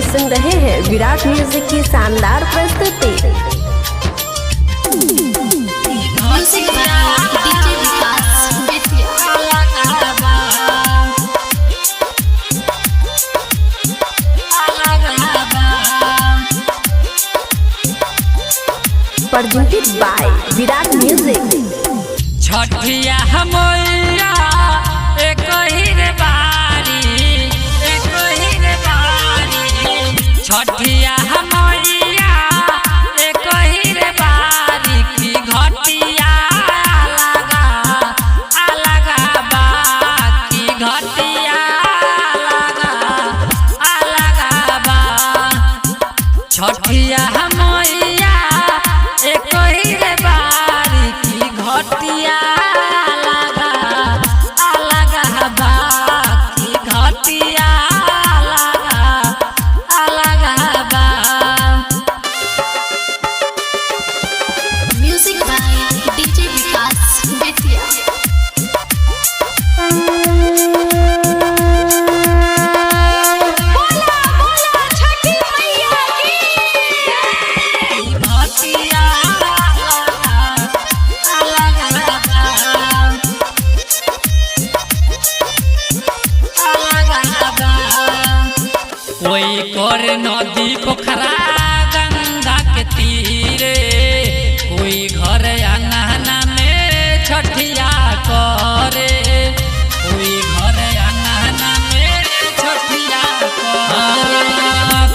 सुन रहे हैं विराट म्यूजिक की शानदार प्रस्तुति। Presented by Virat music. छठिया हमैया एक ही रे बारी, एक ही रे बारी। छठिया हमैया एक ही रे बारी की घटिया लगा अलगा बा की घटिया लगा अलगा बा। छठिया हमैया एक ही रे बारी की घटिया लगा अलगा बा की घटिया लगा अलगा बा। म्यूजिक बाय डीजे विकास बेतिया। कोई कर नदी पोखरा गंगा के तीरे, कोई घर अंगना में छठिया करे, कोई घर अंगना में छठिया करे।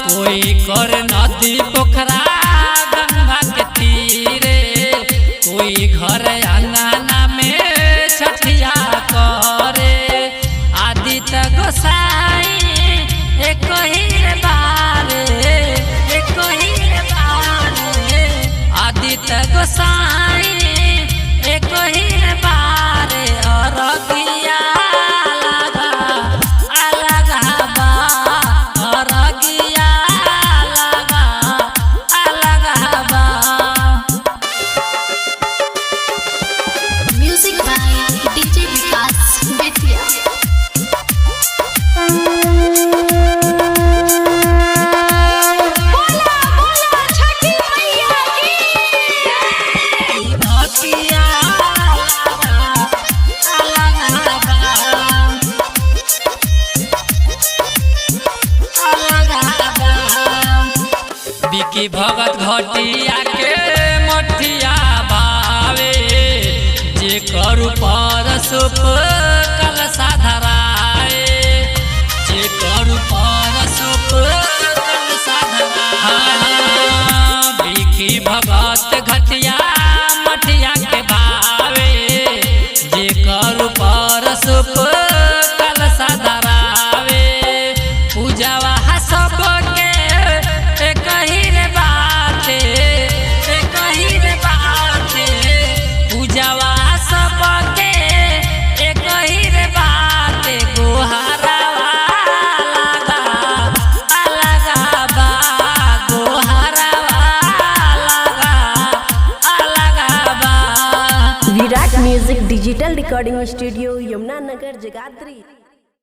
कोई कर नदी पोखरा गंगा के तीरे, कोई घर अंगना में छठिया करे। आदित्य गोसाई एक ही रे बारे, एक ही रे बारे। आदित्य गोसाई एक ही रे बारे और अगिया लगा अलगा बा, और अगिया लगा अलगा बा। म्यूजिक बाय डीजे विकास बेतिया। बिकी भगत घटिया के मठिया भावे, जे करू पर सुप कल साधराए, जे करू पर सुप कल साधराए। बिकी भगत घटिया मठिया के भावे, जे करू पर सुप कल साधरावे। पूजावा सबके एक ही रे बाते, एक ही रे बाते। पूजावा सबके एक ही रे बाते। गोहरावा लगा अलगा बा, गोहरावा लगा अलगा बा। Virat music digital recording studio Yamuna Nagar Jagadhri.